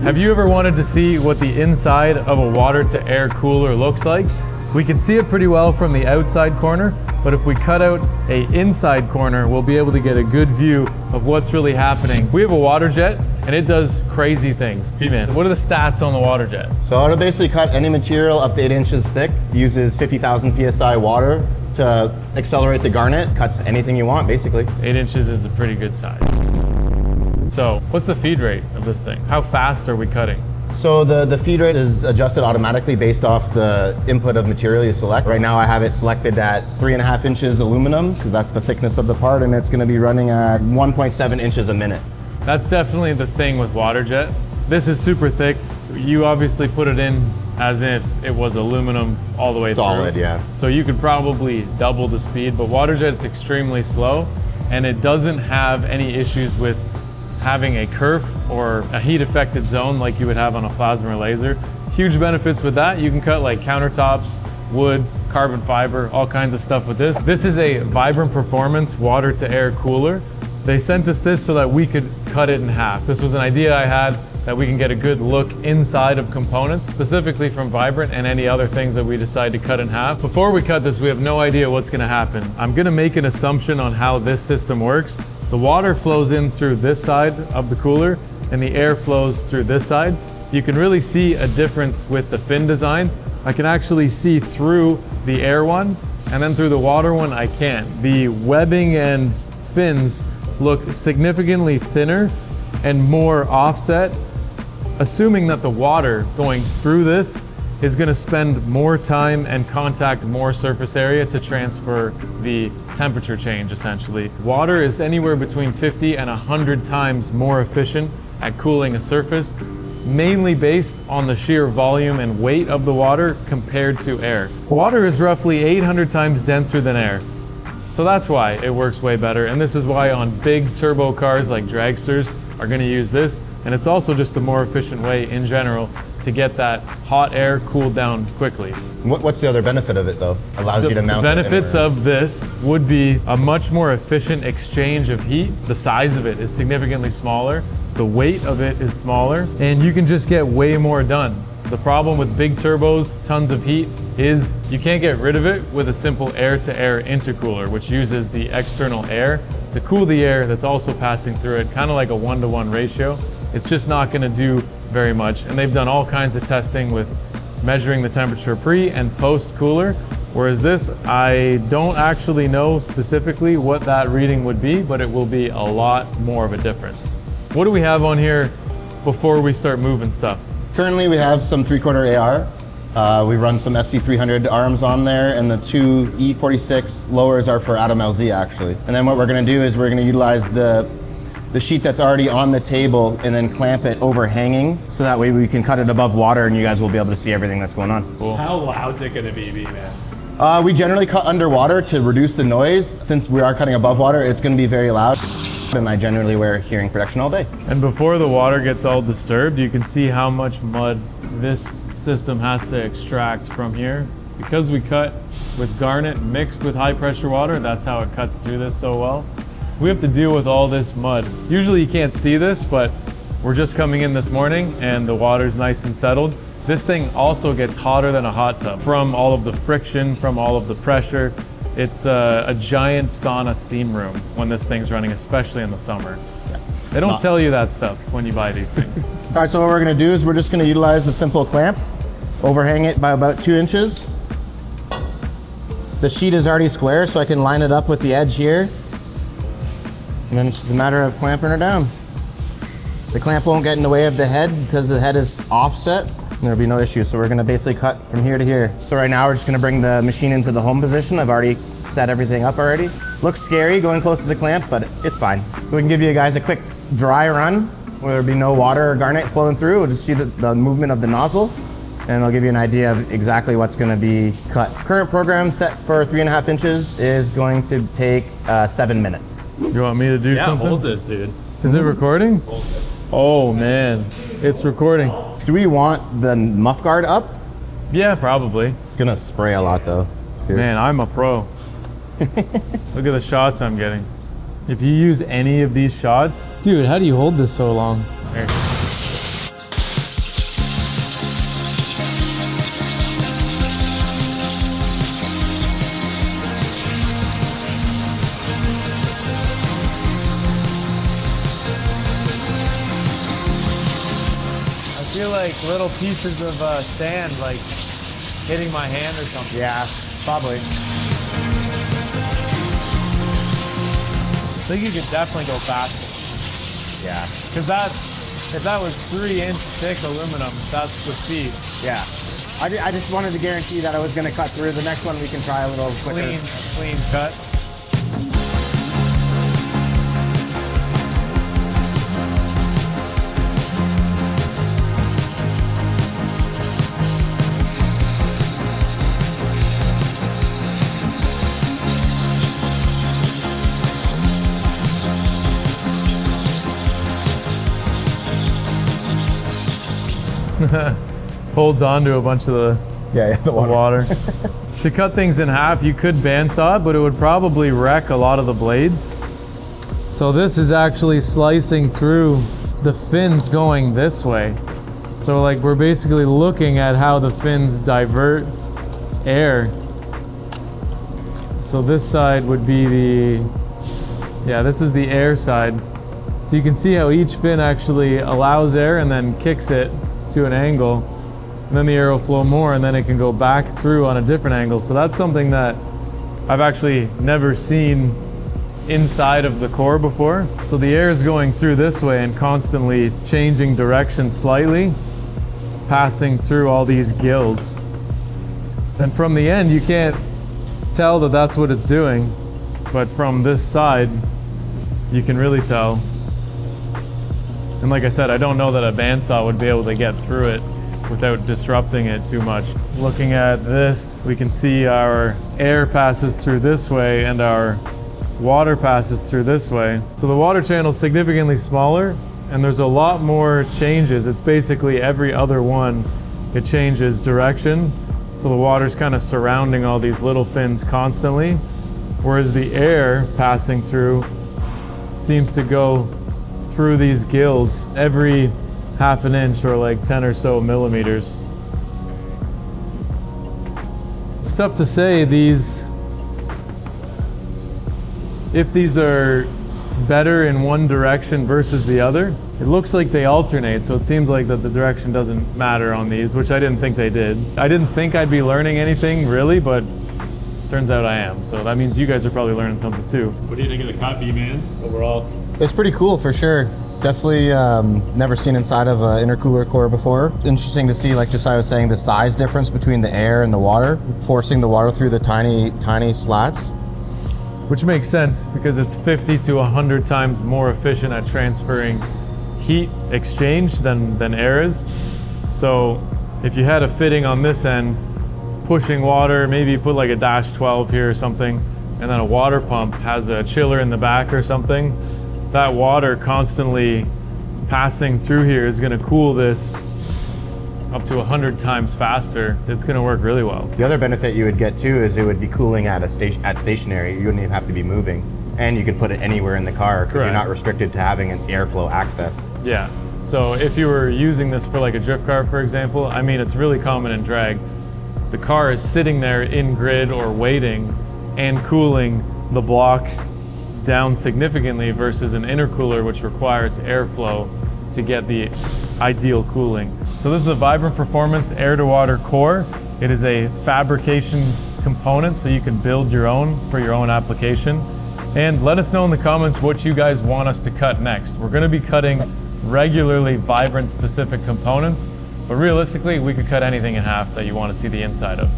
Have you ever wanted to see what the inside of a water to air cooler looks like? We can see it pretty well from the outside corner, but if we cut out an inside corner, we'll be able to get a good view of what's really happening. We have a water jet and it does crazy things. B-Man, what are the stats on the water jet? So it'll basically cut any material up to 8 inches thick, uses 50,000 PSI water to accelerate the garnet, cuts anything you want basically. 8 inches is a pretty good size. So what's the feed rate of this thing? How fast are we cutting? So the feed rate is adjusted automatically based off the input of material you select. Right now I have it selected at 3.5 inches aluminum because that's the thickness of the part, and it's going to be running at 1.7 inches a minute. That's definitely the thing with waterjet. This is super thick. You obviously put it in as if it was aluminum all the way Solid, through. yeah. So you could probably double the speed, but waterjet is extremely slow and it doesn't have any issues with having a kerf or a heat affected zone like you would have on a plasma or laser. Huge benefits with that. You can cut like countertops, wood, carbon fiber, all kinds of stuff with this. This is a Vibrant Performance water to air cooler. They sent us this so that we could cut it in half. This was an idea I had that we can get a good look inside of components, specifically from Vibrant and any other things that we decide to cut in half. Before we cut this, we have no idea what's gonna happen. I'm gonna make an assumption on how this system works. The water flows in through this side of the cooler and the air flows through this side. You can really see a difference with the fin design. I can actually see through the air one, and then through the water one I can't. The webbing and fins look significantly thinner and more offset, assuming that the water going through this is going to spend more time and contact more surface area to transfer the temperature change, essentially. Water is anywhere between 50 and 100 times more efficient at cooling a surface, mainly based on the sheer volume and weight of the water compared to air. Water is roughly 800 times denser than air. So that's why it works way better, and this is why on big turbo cars like dragsters are going to use this, and it's also just a more efficient way in general to get that hot air cooled down quickly. What's the other benefit of it though? Allows you to mount it The benefits anywhere. of this would be a much more efficient exchange of heat. The size of it is significantly smaller, the weight of it is smaller, and you can just get way more done. The problem with big turbos, tons of heat, is you can't get rid of it with a simple air-to-air intercooler, which uses the external air to cool the air that's also passing through it, kind of like a 1-to-1 ratio. It's just not going to do very much, and they've done all kinds of testing with measuring the temperature pre and post cooler, whereas this, I don't actually know specifically what that reading would be, but it will be a lot more of a difference. What do we have on here before we start moving stuff? Currently we have some 3/4 AR. We run some SC300 arms on there, and the 2 E46 lowers are for Atom LZ actually. And then what we're going to do is we're going to utilize the sheet that's already on the table and then clamp it overhanging, so that way we can cut it above water and you guys will be able to see everything that's going on. Cool. How loud's it gonna be, man? We generally cut underwater to reduce the noise. Since we are cutting above water, it's going to be very loud. And I generally wear hearing protection all day. And before the water gets all disturbed, you can see how much mud this system has to extract from here. Because we cut with garnet mixed with high pressure water, that's how it cuts through this so well. We have to deal with all this mud. Usually you can't see this, but we're just coming in this morning and the water's nice and settled. This thing also gets hotter than a hot tub from all of the friction, from all of the pressure. It's a giant sauna steam room when this thing's running, especially in the summer. They don't tell you that stuff when you buy these things. All right, so what we're going to do is we're just going to utilize a simple clamp, overhang it by about 2 inches. The sheet is already square, so I can line it up with the edge here. And then it's just a matter of clamping her down. The clamp won't get in the way of the head because the head is offset. There'll be no issue. So we're going to basically cut from here to here. So right now we're just going to bring the machine into the home position. I've already set everything up already. Looks scary going close to the clamp, but it's fine. We can give you guys a quick dry run where there'll be no water or garnet flowing through. We'll just see the movement of the nozzle, and I'll give you an idea of exactly what's going to be cut. Current program set for 3.5 inches is going to take 7 minutes. You want me to do something? Yeah, hold this, dude. Is it recording? Hold it. Oh man, it's recording. Do we want the muff guard up? Yeah, probably. It's gonna spray a lot though. Here. Man, I'm a pro. Look at the shots I'm getting. If you use any of these shots, dude, how do you hold this so long? Here. feel like little pieces of sand like hitting my hand or something. Yeah, probably. I think you could definitely go faster. Yeah. Because if that was 3-inch thick aluminum, that's the speed. Yeah. I just wanted to guarantee that I was going to cut through. The next one we can try a little quicker. Clean cut. Holds on to a bunch of the water. To cut things in half, you could bandsaw it, but it would probably wreck a lot of the blades. So this is actually slicing through the fins going this way. So like we're basically looking at how the fins divert air. So this side would be this is the air side. So you can see how each fin actually allows air and then kicks it to an angle. And then the air will flow more and then it can go back through on a different angle. So that's something that I've actually never seen inside of the core before. So the air is going through this way and constantly changing direction slightly, passing through all these gills. And from the end, you can't tell that that's what it's doing, but from this side, you can really tell. And like I said, I don't know that a bandsaw would be able to get through it without disrupting it too much. Looking at this, we can see our air passes through this way and our water passes through this way. So the water channel is significantly smaller and there's a lot more changes. It's basically every other one, it changes direction. So the water's kind of surrounding all these little fins constantly, whereas the air passing through seems to go through these gills every half an inch or like 10 or so millimeters. It's tough to say if these are better in one direction versus the other. It looks like they alternate, so it seems like that the direction doesn't matter on these, which I didn't think they did. I didn't think I'd be learning anything really, but turns out I am. So that means you guys are probably learning something too. What do you think of the cut, B-Man, overall? It's pretty cool for sure. Definitely never seen inside of an intercooler core before. Interesting to see, like just I was saying, the size difference between the air and the water, forcing the water through the tiny slats. Which makes sense because it's 50 to 100 times more efficient at transferring heat exchange than air is. So if you had a fitting on this end, pushing water, maybe you put like a -12 here or something, and then a water pump has a chiller in the back or something, that water constantly passing through here is going to cool this up to 100 times faster. It's going to work really well. The other benefit you would get too is it would be cooling at stationary. You wouldn't even have to be moving, and you could put it anywhere in the car because you're not restricted to having an airflow access. Yeah. So if you were using this for like a drift car, for example, I mean, it's really common in drag. The car is sitting there in grid or waiting and cooling the block down significantly versus an intercooler, which requires airflow to get the ideal cooling. So this is a Vibrant Performance air-to-water core. It is a fabrication component, so you can build your own for your own application. And let us know in the comments what you guys want us to cut next. We're going to be cutting regularly Vibrant specific components, but realistically, we could cut anything in half that you want to see the inside of.